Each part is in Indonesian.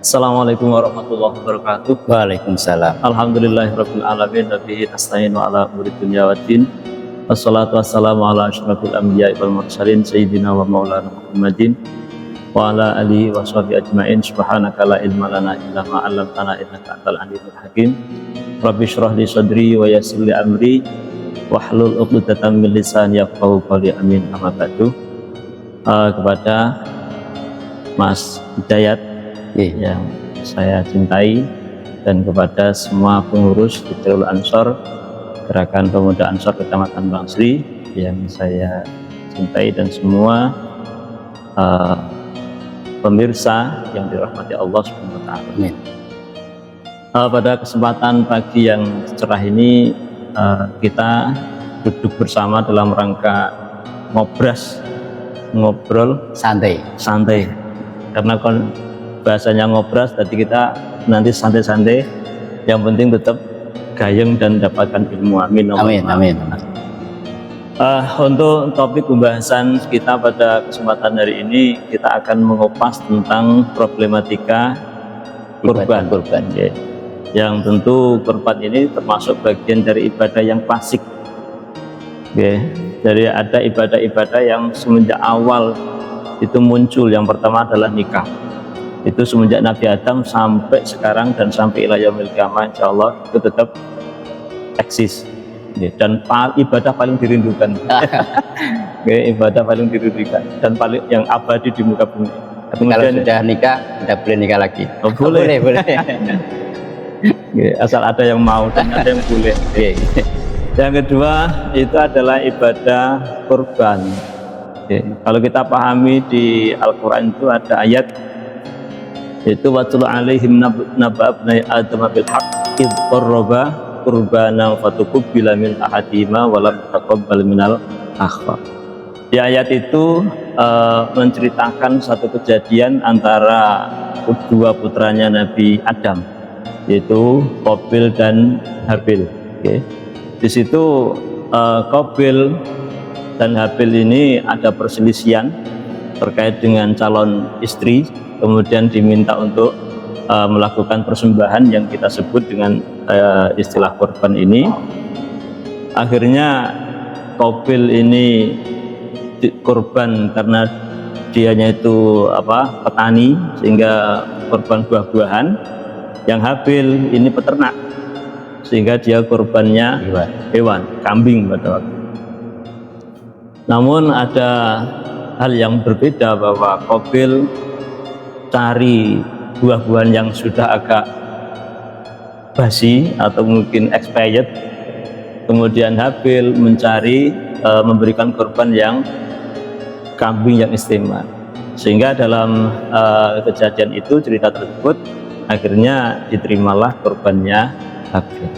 Assalamualaikum warahmatullahi wabarakatuh. Waalaikumsalam. Alhamdulillahirabbil alamin wa bihi nasta'inu ala umuri dunya waddin. Wassalatu wassalamu ala asyrafil anbiya'i wal mursalin sayyidina wa maulana Muhammadin wa ala alihi wa sahbihi ajmain. Subhanaka la ilma lana illa ma 'allamtana innaka antal alimul hakim. Rabbi shrah li sadri wa yassir li amri wahlul 'uqdatam min lisani yafqahu qawli. Amin. Amma ba'du. Kepada Mas Hidayat yang saya cintai dan kepada semua pengurus di Darul Ansor, Gerakan Pemuda Ansor Kecamatan Bangsri yang saya cintai, dan semua pemirsa yang dirahmati Allah Subhanahu wa taala. Amin. Pada kesempatan pagi yang cerah ini kita duduk bersama dalam rangka ngobrol santai karena bahasanya ngobras, tadi kita nanti santai-santai, yang penting tetap gayeng dan dapatkan ilmu. Amin. Amin. Untuk topik pembahasan kita pada kesempatan hari ini, kita akan mengupas tentang problematika kurban. Ya. Yang tentu kurban ini termasuk bagian dari ibadah yang klasik. Ya. Jadi ada ibadah-ibadah yang semenjak awal itu muncul. Yang pertama adalah nikah. Itu semenjak Nabi Adam sampai sekarang dan sampai ila yaumil qiyamah, insyaallah itu tetap eksis. Dan ibadah paling dirindukan. Ibadah paling dirindukan dan paling yang abadi di muka bumi. Kalau sudah nikah, tidak boleh nikah lagi. Boleh. Asal ada yang mau dan ada yang boleh. Yang kedua itu adalah ibadah kurban. Kalau kita pahami di Al-Quran itu ada ayat itu watul alaihim naba abnai adam bil haqq id qarraba qurbana fatuqbila min ahadima wa lam taqabbal minal akhar. Di ayat itu menceritakan satu kejadian antara kedua putranya Nabi Adam, yaitu Qabil dan Habil. Di situ Qabil dan Habil ini ada perselisihan terkait dengan calon istri. Kemudian diminta untuk melakukan persembahan yang kita sebut dengan istilah kurban ini. Akhirnya Qabil ini kurban karena dianya itu petani, sehingga kurban buah-buahan. Yang Habil ini peternak, sehingga dia kurbannya hewan, kambing pada waktu. Namun ada hal yang berbeda, bahwa Qabil cari buah-buahan yang sudah agak basi atau mungkin expired, kemudian Habil mencari memberikan korban yang kambing yang istimewa, sehingga dalam kejadian itu, cerita tersebut, akhirnya diterimalah korbannya Habil.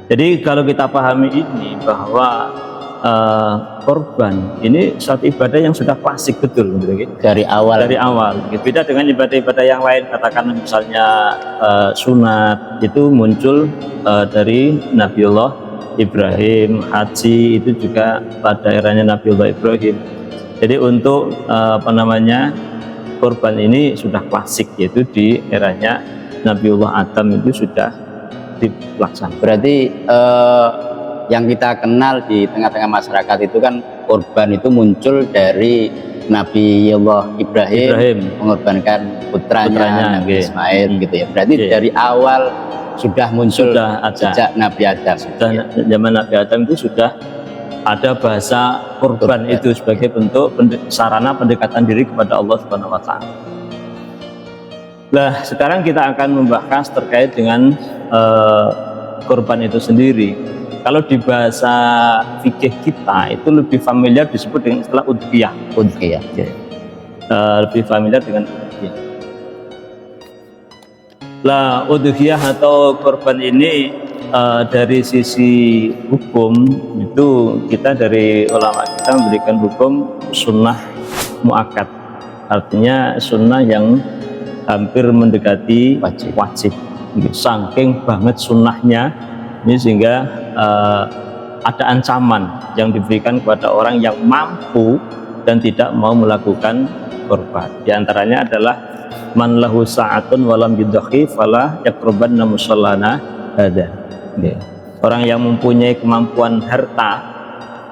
Jadi kalau kita pahami ini, bahwa korban ini suatu ibadah yang sudah klasik betul, dari awal. Beda dengan ibadah-ibadah yang lain, katakan misalnya sunat itu muncul dari Nabiullah Ibrahim, haji itu juga pada eranya Nabiullah Ibrahim. Jadi untuk korban ini sudah klasik, yaitu di eranya Nabiullah Adam itu sudah dilaksanakan. Berarti yang kita kenal di tengah-tengah masyarakat itu kan korban itu muncul dari Nabiullah Ibrahim mengorbankan putranya Nabi Ismail, gitu ya. Berarti dari awal sudah muncul, sejak Nabi Adam. Zaman Nabi Adam itu sudah ada bahasa korban itu sebagai bentuk sarana pendekatan diri kepada Allah Subhanahu wa taala. Nah, sekarang kita akan membahas terkait dengan korban itu sendiri. Kalau di bahasa fikih kita itu lebih familiar disebut dengan istilah udhiyah. Lebih familiar dengan udhiyah. Lah, udhiyah atau korban ini dari sisi hukum itu, kita dari ulama kita memberikan hukum sunnah muakkad, artinya sunnah yang hampir mendekati wajib. Saking banget sunnahnya ini, sehingga ada ancaman yang diberikan kepada orang yang mampu dan tidak mau melakukan korban. Di antaranya adalah man lahu sa'atun walam yudhi fala yaqrabanna musallana hadza. Orang yang mempunyai kemampuan harta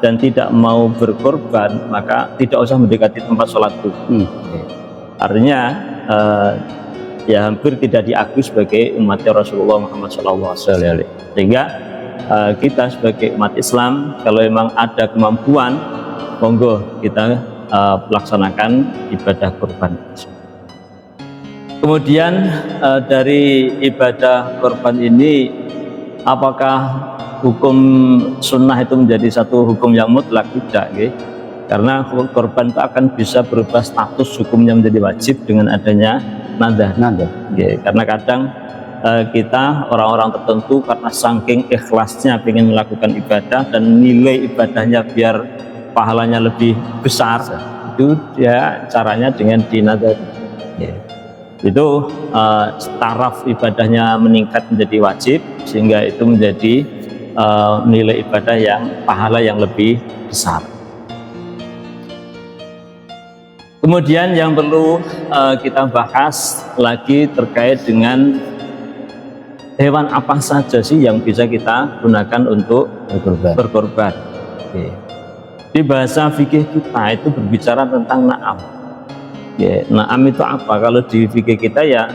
dan tidak mau berkorban, maka tidak usah mendekati tempat sholatku. Artinya ya hampir tidak diakui sebagai umat Rasulullah Muhammad SAW. Sehingga kita sebagai umat Islam, kalau memang ada kemampuan, monggo kita laksanakan ibadah kurban. Kemudian dari ibadah kurban ini, apakah hukum sunnah itu menjadi satu hukum yang mutlak? Tidak, gitu. Karena kurban itu akan bisa berubah status hukumnya menjadi wajib dengan adanya nada. Gitu. Karena kadang kita orang-orang tertentu karena saking ikhlasnya ingin melakukan ibadah dan nilai ibadahnya biar pahalanya lebih besar, itu ya caranya dengan dinadar. Itu taraf ibadahnya meningkat menjadi wajib, sehingga itu menjadi nilai ibadah yang pahala yang lebih besar. Kemudian yang perlu kita bahas lagi terkait dengan hewan apa saja sih yang bisa kita gunakan untuk berkorban. Di bahasa fikih kita itu berbicara tentang na'am. Na'am itu apa? Kalau di fikih kita ya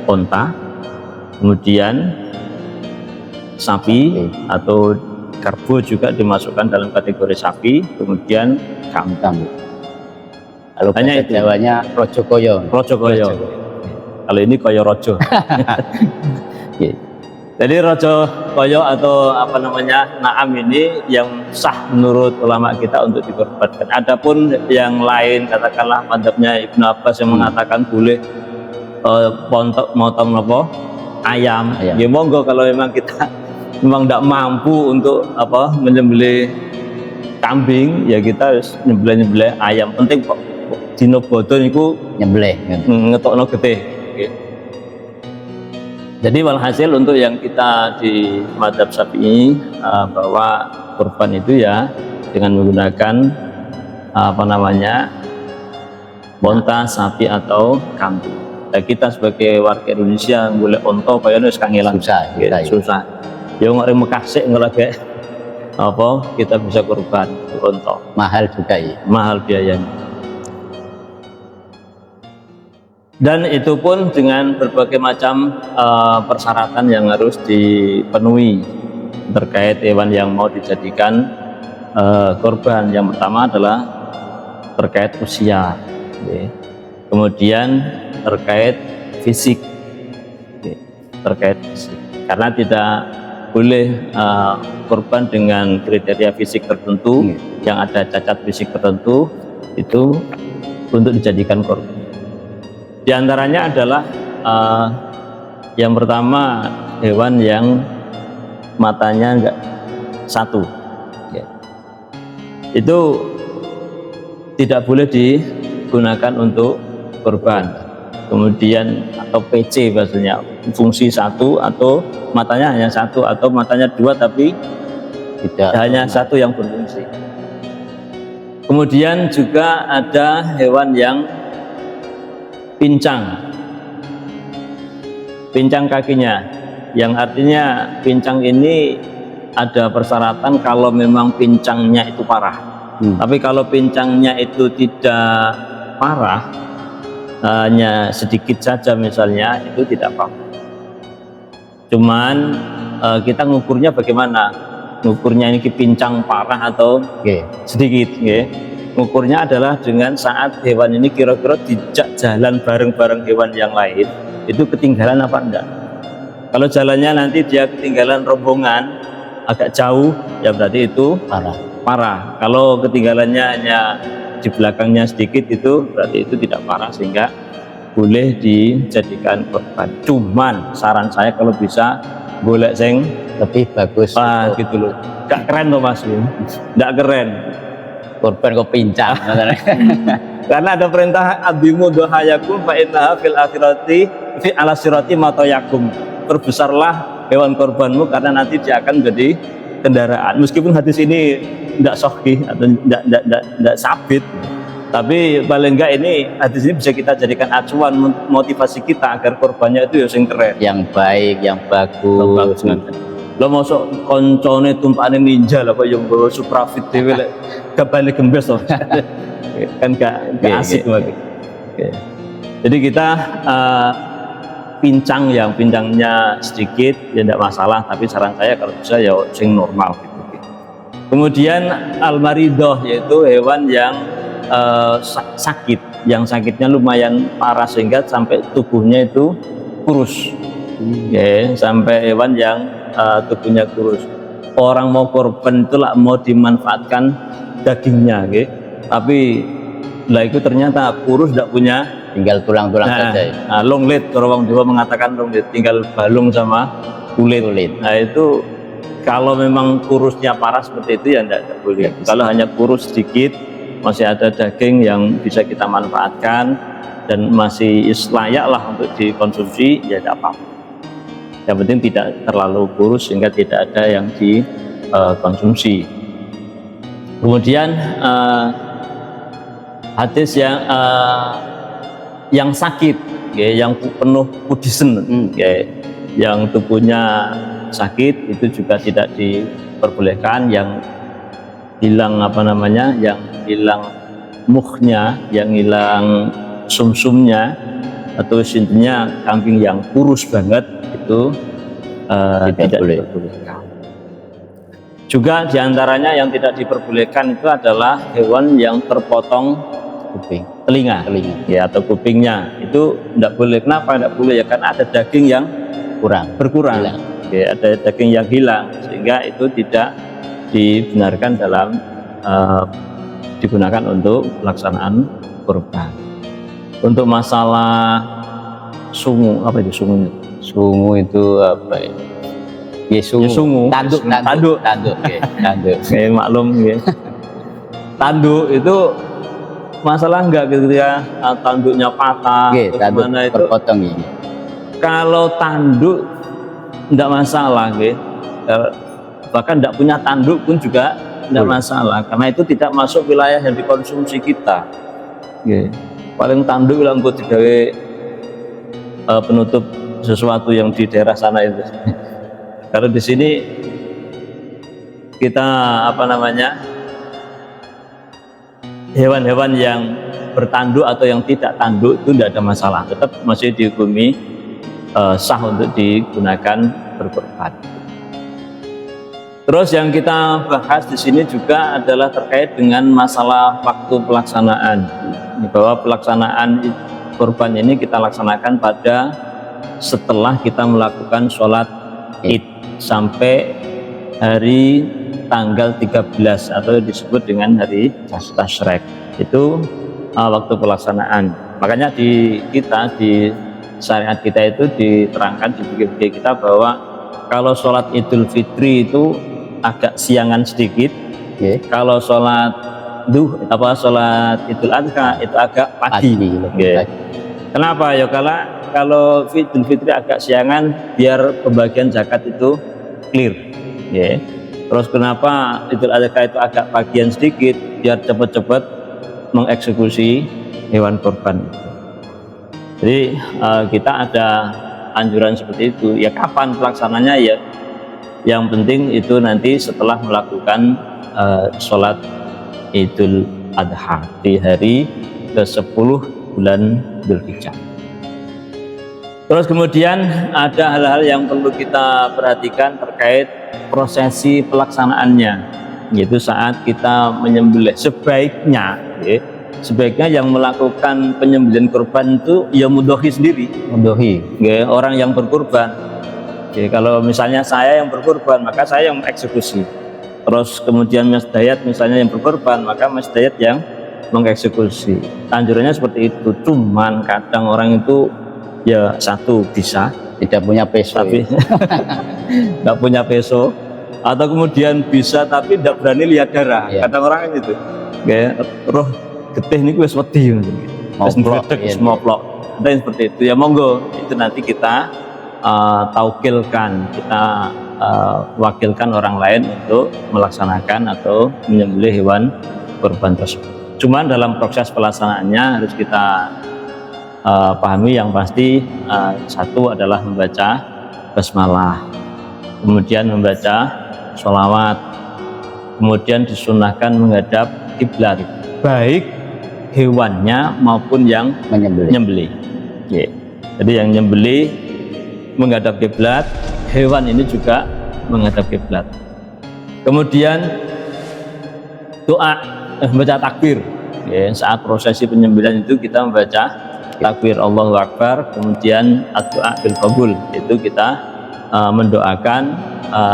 onta, kemudian sapi atau karbo juga dimasukkan dalam kategori sapi, kemudian kambing. Kalau hanya itu Jawanya rojo koyo. Kalau ini koyo rojo. Jadi rojo koyo atau apa namanya na'am ini yang sah menurut ulama kita untuk dikorbankan. Adapun yang lain, katakanlah madzhabnya Ibnu Abbas yang mengatakan boleh motong apa ayam. Ya monggo, kalau memang kita memang tidak mampu untuk apa menyembelih kambing, ya kita harus nyembelih ayam. Penting kok dino bodo niku nyembelih ngetokno getih. Jadi walhasil untuk yang kita di madzhab Syafi'i bahwa kurban itu ya dengan menggunakan apa namanya onta, sapi atau kambing. Nah, kita sebagai warga Indonesia boleh onto kaya wis kangelan susah. Ya ngore Mekasik ngelage apa kita bisa kurban onto. Mahal juga ya. Mahal biayanya. Dan itu pun dengan berbagai macam persyaratan yang harus dipenuhi terkait hewan yang mau dijadikan korban. Yang pertama adalah terkait usia, kemudian terkait fisik, karena tidak boleh korban dengan kriteria fisik tertentu, yang ada cacat fisik tertentu itu untuk dijadikan korban. Di antaranya adalah yang pertama hewan yang matanya enggak satu, itu tidak boleh digunakan untuk korban. Kemudian atau PC bahasanya, fungsi satu atau matanya hanya satu atau matanya dua tapi tidak hanya satu yang berfungsi. Kemudian juga ada hewan yang pincang kakinya, yang artinya pincang ini ada persyaratan kalau memang pincangnya itu parah. Tapi kalau pincangnya itu tidak parah, hanya sedikit saja misalnya, itu tidak apa-apa. Cuman kita ngukurnya bagaimana? Ngukurnya ini pincang parah atau sedikit, Ngukurnya adalah dengan saat hewan ini kira-kira dijak jalan bareng-bareng hewan yang lain, itu ketinggalan apa enggak. Kalau jalannya nanti dia ketinggalan rombongan agak jauh, ya berarti itu parah. Kalau ketinggalannya hanya di belakangnya sedikit, itu berarti itu tidak parah, sehingga boleh dijadikan korban. Cuman saran saya kalau bisa golek sing lebih bagus. Gitu loh. Gak keren loh Mas, gak keren. Korban kok pincang. Karena ada perintah abimu dohayakum fa innaha fil akhirati fi ala sirati matoyakum. Perbesarlah hewan korbanmu karena nanti dia akan menjadi kendaraan. Meskipun hadis ini tidak sahih atau tidak sabit, Tapi paling enggak ini hadis ini bisa kita jadikan acuan motivasi kita agar korbannya itu ya sing keren, yang baik, yang bagus. Lo masuk koncone tumpakane ninja lah kok yang bawa suprafit dhewe lek kebalik gembes loh. Kan gak asik banget. Jadi kita pincangnya sedikit ya tidak masalah, tapi saran saya kalau bisa ya sing normal gitu. Kemudian al-maridoh yaitu hewan yang sakit, yang sakitnya lumayan parah sehingga sampai tubuhnya itu kurus. Sampai hewan yang tubuhnya kurus. Orang mau korban itu lah mau dimanfaatkan dagingnya, tapi lah itu ternyata kurus, tidak punya, tinggal tulang-tulang saja. Long lead, orang Jawa mengatakan long lead, tinggal balung sama kulit. Nah itu kalau memang kurusnya parah seperti itu ya tidak boleh. Kalau hanya kurus sedikit, masih ada daging yang bisa kita manfaatkan dan masih layak lah untuk dikonsumsi, ya tidak apa-apa. Yang penting tidak terlalu kurus sehingga tidak ada yang dikonsumsi. Kemudian hadis yang sakit, yang penuh kudisen, yang tubuhnya sakit itu juga tidak diperbolehkan. Yang hilang yang hilang muhnya, yang hilang sumsumnya, atau intinya kambing yang kurus banget itu tidak diperbolehkan. Juga diantaranya yang tidak diperbolehkan itu adalah hewan yang terpotong telinga ya, atau kupingnya itu tidak boleh. Kenapa tidak boleh? Ya karena ada daging yang berkurang, ya, ada daging yang hilang, sehingga itu tidak dibenarkan dalam digunakan untuk pelaksanaan kurban. Untuk masalah sungu, apa itu sungunya? Sungu itu apa ya? Sungu. Tanduk. Maklum ya. Tanduk itu masalah enggak ketika tanduknya patah, gimana itu? Terpotong ini. Kalau tanduk enggak masalah, bahkan tidak punya tanduk pun juga tidak masalah, karena itu tidak masuk wilayah yang dikonsumsi kita. Paling tanduk bilang buat digawe penutup sesuatu yang di daerah sana itu. Karena di sini kita hewan-hewan yang bertanduk atau yang tidak tanduk itu tidak ada masalah, tetap masih dihukumi sah untuk digunakan berkorban. Terus yang kita bahas di sini juga adalah terkait dengan masalah waktu pelaksanaan. Bahwa pelaksanaan kurban ini kita laksanakan pada setelah kita melakukan sholat Id sampai hari tanggal 13 atau disebut dengan hari Tasyrik. Itu waktu pelaksanaan. Makanya di syariat kita itu diterangkan di fikih kita bahwa kalau sholat Idul Fitri itu agak siangan sedikit, kalau sholat Idul Adha itu agak pagi. Kenapa ya? Kalau Idul Fitri agak siangan biar pembagian zakat itu clear. Terus kenapa Idul Adha itu agak pagian sedikit biar cepat-cepat mengeksekusi hewan korban itu. Jadi kita ada anjuran seperti itu. Ya kapan pelaksananya ya? Yang penting itu nanti setelah melakukan sholat Idul Adha di hari ke-10 bulan Dzulhijjah. Terus kemudian ada hal-hal yang perlu kita perhatikan terkait prosesi pelaksanaannya, yaitu saat kita menyembelih. Sebaiknya yang melakukan penyembelihan kurban itu ya mudhohi sendiri, orang yang berkurban. Jadi kalau misalnya saya yang berkorban, maka saya yang mengeksekusi. Terus kemudian Mas Dayat misalnya yang berkorban, maka Mas Dayat yang mengeksekusi. Anjurannya seperti itu. Cuman kadang orang itu ya satu bisa tidak punya peso, tapi tidak punya peso, atau kemudian bisa tapi tidak berani lihat darah. Kadang orang itu kayak roh getih ini wis wedi moplok. Ada yang seperti itu. Ya monggo, itu nanti kita taukilkan, kita wakilkan orang lain untuk melaksanakan atau menyembelih hewan kurban tersebut. Cuman dalam proses pelaksanaannya harus kita pahami yang pasti, satu adalah membaca basmalah, kemudian membaca sholawat, kemudian disunahkan menghadap kiblat, baik hewannya maupun yang menyembelih. Jadi yang nyembelih menghadap kiblat, hewan ini juga menghadap kiblat. Kemudian doa, membaca takbir. Saat prosesi penyembelihan itu kita membaca takbir Allahu Akbar, kemudian doa bil qabul, itu kita mendoakan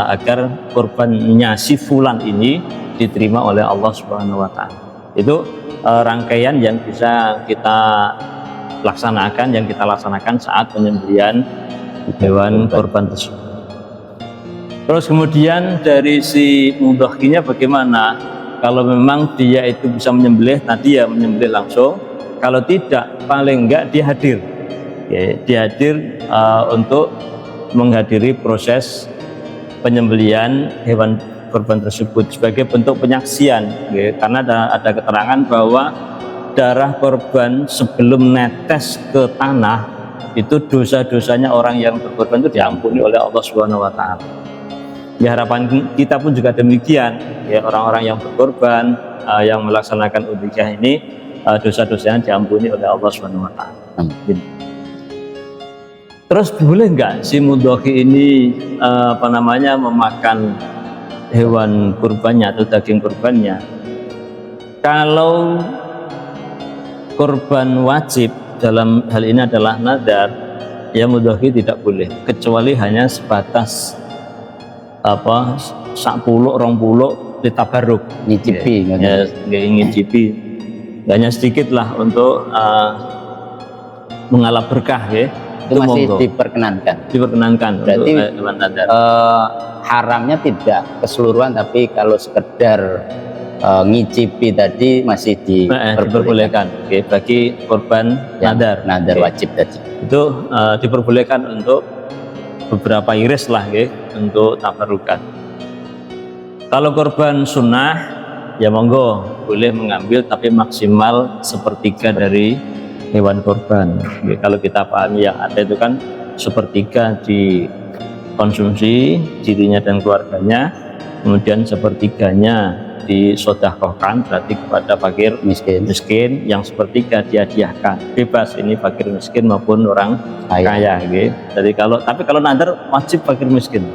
agar kurbannya si fulan ini diterima oleh Allah Subhanahu wa taala. Itu rangkaian yang bisa kita laksanakan saat penyembelihan hewan kurban tersebut. Terus kemudian dari si mudhahinya bagaimana? Kalau memang dia itu bisa menyembelih, tadi ya menyembelih langsung. Kalau tidak, paling enggak dia hadir. Dia hadir untuk menghadiri proses penyembelihan hewan kurban tersebut sebagai bentuk penyaksian, karena ada keterangan bahwa darah korban sebelum netes ke tanah itu dosa-dosanya orang yang berkorban itu diampuni oleh Allah Subhanahu wa taala. Ya, harapan kita pun juga demikian, ya, orang-orang yang berkorban yang melaksanakan udhiyah ini dosa-dosanya diampuni oleh Allah Subhanahu wa taala. Amin. Terus boleh nggak si mudhahi ini memakan hewan kurbannya atau daging kurbannya? Kalau kurban wajib dalam hal ini adalah nadar, ya mudhahi tidak boleh, kecuali hanya sebatas 10 20 ditabarruk, ngicipi, ngicipi, hanya sedikit lah untuk mengalap berkah, ya. Itu masih diperkenankan. Berarti haramnya tidak keseluruhan, tapi kalau sekedar ngicipi tadi masih diperbolehkan. Bagi korban nadar wajib tadi itu diperbolehkan untuk beberapa iris lah, untuk tabarukan. Kalau korban sunnah, ya monggo boleh mengambil, tapi maksimal sepertiga dari hewan korban. Kalau kita pahami yang ada itu kan sepertiga dikonsumsi dirinya dan keluarganya, kemudian sepertiganya disedekahkan, berarti kepada fakir miskin, yang sepertiga dihadiahkan, bebas ini fakir miskin maupun orang kaya. Jadi tapi kalau nadar wajib fakir miskin.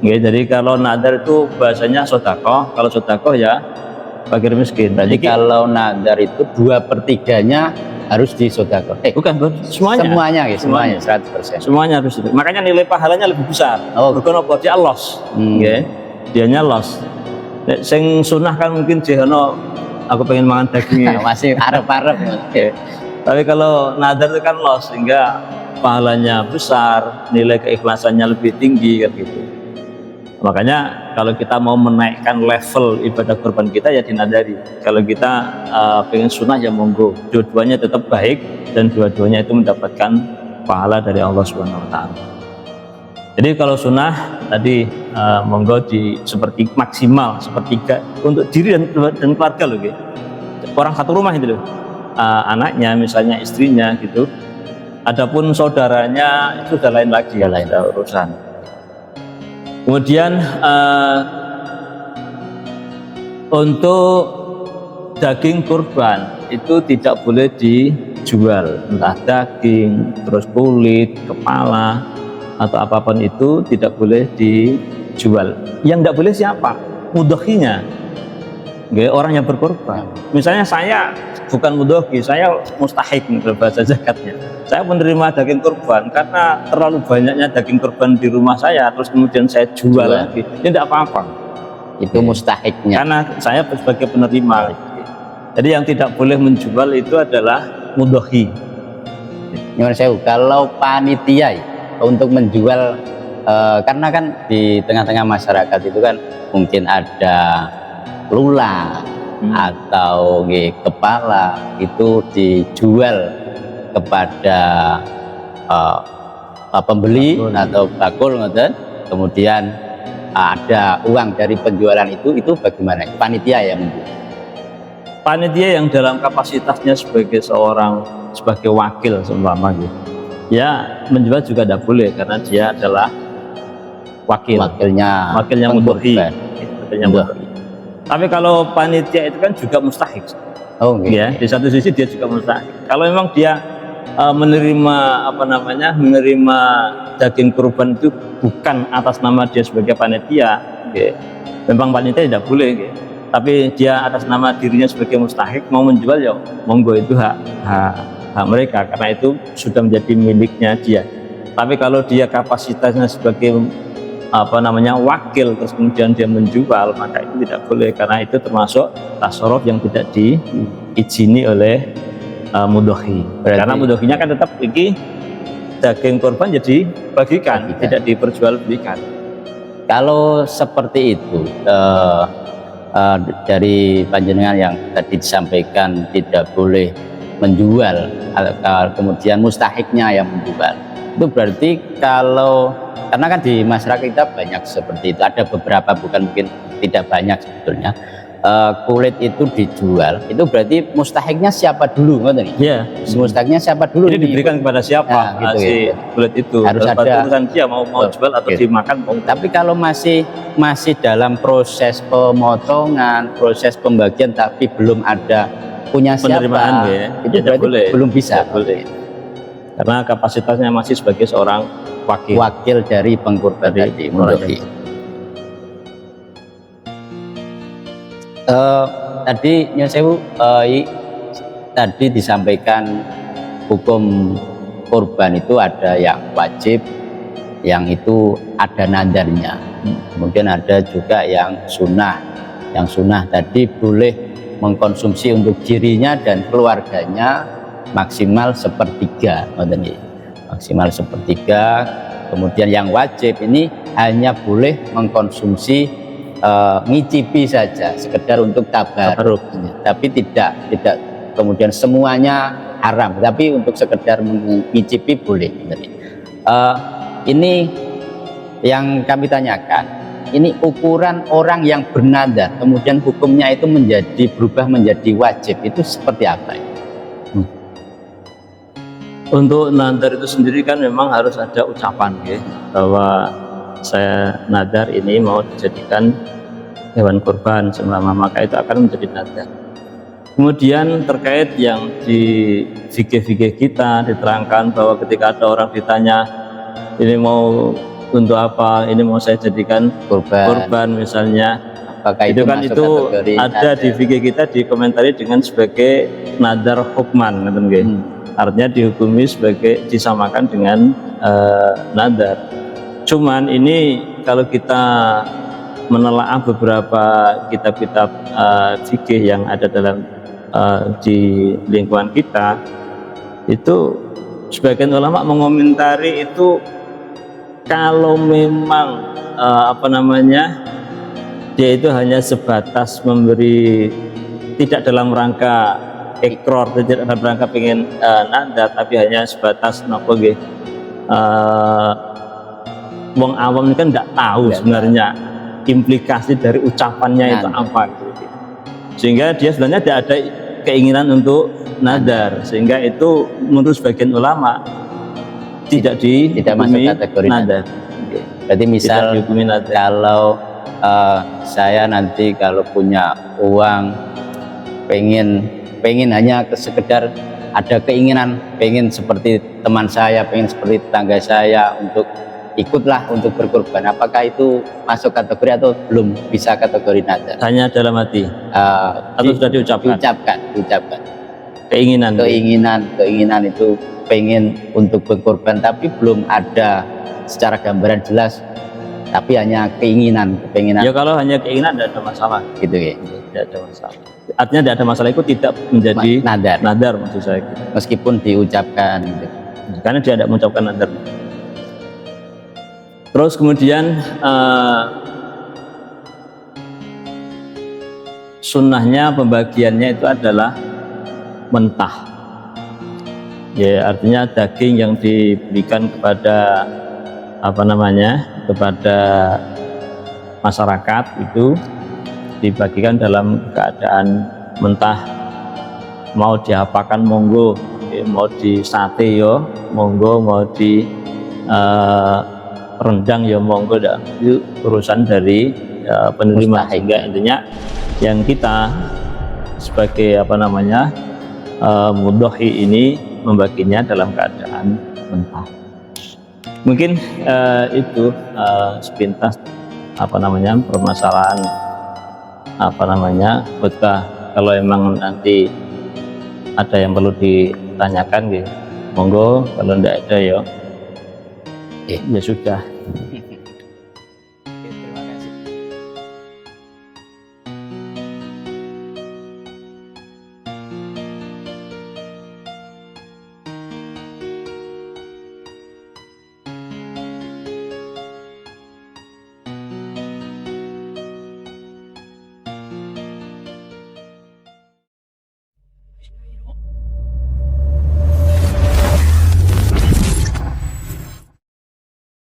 Jadi kalau nadar itu bahasanya sedekah, kalau sedekah ya fakir miskin. Jadi kalau nadar itu 2/3-nya harus disedekah. Bukan semuanya 100%. Semuanya harus. Makanya nilai pahalanya lebih besar. Berkono dia loss. Dianya loss. Sing sunnah kan mungkin jihono aku pengen makan dagingnya. Masih arep-arep. Tapi kalau nadar itu kan loss, sehingga pahalanya besar, nilai keikhlasannya lebih tinggi kan gitu. Makanya kalau kita mau menaikkan level ibadah kurban kita ya dinadari. Kalau kita pengen sunnah ya monggo, dua-duanya tetap baik dan dua-duanya itu mendapatkan pahala dari Allah Subhanahu wa taala. Jadi kalau sunnah tadi monggo maksimal sepertiga untuk diri dan keluarga loh, orang satu rumah itu loh, anaknya misalnya, istrinya gitu. Adapun saudaranya itu sudah lain lagi, ada urusan. Kemudian untuk daging kurban itu tidak boleh dijual, entah daging, terus kulit, kepala atau apapun itu tidak boleh dijual. Yang tidak boleh siapa? Mudhahinya, orang yang berkorban. Misalnya saya bukan mudhahi, saya mustahik bahasa zakatnya. Saya menerima daging kurban karena terlalu banyaknya daging kurban di rumah saya, terus kemudian saya jual lagi. Ini tidak apa-apa. Itu mustahiknya. Karena saya sebagai penerima. Jadi yang tidak boleh menjual itu adalah mudhahi. Nyuwun sewu, kalau panitia untuk menjual, karena kan di tengah-tengah masyarakat itu kan mungkin ada lula atau kepala itu dijual kepada pembeli atau bakul, kemudian ada uang dari penjualan itu bagaimana? Panitia yang menjual. panitia yang dalam kapasitasnya sebagai wakil seumpama gitu, ya menjual juga tidak boleh karena dia adalah wakilnya mudhohi. Tapi kalau panitia itu kan juga mustahik. Ya, di satu sisi dia juga mustahik. Kalau memang dia menerima daging kurban itu bukan atas nama dia sebagai panitia, memang panitia tidak boleh, tapi dia atas nama dirinya sebagai mustahik mau menjual, ya monggo, itu hak mereka karena itu sudah menjadi miliknya dia. Tapi kalau dia kapasitasnya sebagai wakil terus kemudian dia menjual, maka itu tidak boleh karena itu termasuk tasarruf yang tidak diizini oleh mudhohi. Karena mudhohinya kan tetap iki daging korban jadi bagikan, tidak diperjualbelikan. Kalau seperti itu dari panjenengan yang tadi disampaikan tidak boleh menjual, kemudian mustahiknya yang menjual, itu berarti karena kan di masyarakat kita banyak seperti itu, ada beberapa, bukan mungkin tidak banyak sebetulnya, kulit itu dijual, itu berarti mustahiknya siapa dulu, ya, mustahiknya siapa dulu, ini diberikan kepada siapa si kulit itu, harus ada urusan dia mau jual atau dimakan. Tapi kalau masih dalam proses pemotongan, proses pembagian, tapi belum ada punya siapa, itu berarti belum bisa. Boleh. Karena kapasitasnya masih sebagai seorang wakil dari pengkurban tadi, mudhohi. Tadi Nyun Sewu, tadi disampaikan hukum kurban itu ada yang wajib, yang itu ada nadarnya, kemudian ada juga yang sunnah. Yang sunnah tadi boleh mengkonsumsi untuk dirinya dan keluarganya maksimal sepertiga, maksimal sepertiga. Kemudian yang wajib ini hanya boleh mengkonsumsi ngicipi saja, sekedar untuk tabarruk, tapi tidak kemudian semuanya haram, tapi untuk sekedar mengicipi boleh. Ini yang kami tanyakan, ini ukuran orang yang bernadar kemudian hukumnya itu berubah menjadi wajib, itu seperti apa? Untuk nadar itu sendiri kan memang harus ada ucapan, bahwa saya nadar ini mau dijadikan hewan kurban selama, maka itu akan menjadi nadar. Kemudian terkait yang di fikih kita diterangkan bahwa ketika ada orang ditanya ini mau untuk apa, ini mau saya jadikan kurban misalnya, apakah itu kan itu ada di fikih kita dikomentari dengan sebagai nadar hukman, artinya dihukumi sebagai disamakan dengan nadar. Cuman ini kalau kita menelaah beberapa kitab-kitab fikih yang ada dalam di lingkungan kita, itu sebagian ulama mengomentari itu kalau memang dia itu hanya sebatas memberi, tidak dalam rangka ikror, tidak dalam rangka pengen nadar, tapi hanya sebatas wong awam ini kan tidak tahu sebenarnya implikasi dari ucapannya itu apa, sehingga dia sebenarnya tidak ada keinginan untuk nadar, sehingga itu menurut sebagian ulama tidak masuk kategori nadar. Berarti misal kalau saya nanti kalau punya uang pengen hanya sekedar ada keinginan, pengen seperti teman saya, pengen seperti tetangga saya, untuk ikutlah untuk berkorban, apakah itu masuk kategori atau belum bisa kategori nadar? Hanya dalam hati atau sudah diucapkan? Keinginan itu pengen untuk berkorban, tapi belum ada secara gambaran jelas, tapi hanya keinginan. Ya kalau hanya keinginan tidak ada masalah, gitu ya. Tidak ada masalah. Artinya tidak ada masalah, itu tidak menjadi nadar maksud saya. Meskipun diucapkan, gitu. Karena dia tidak mengucapkan nadar. Terus kemudian sunnahnya pembagiannya itu adalah mentah, ya, artinya daging yang diberikan kepada kepada masyarakat itu dibagikan dalam keadaan mentah mau diapakan monggo, mau di sate yo monggo, mau di rendang ya monggo, itu urusan dari penerima. Sehingga intinya yang kita sebagai mudhohi ini membaginya dalam keadaan mentah. Mungkin itu sepintas permasalahan khutbah. Kalau emang nanti ada yang perlu ditanyakan gitu, monggo. Kalau tidak ada ya sudah.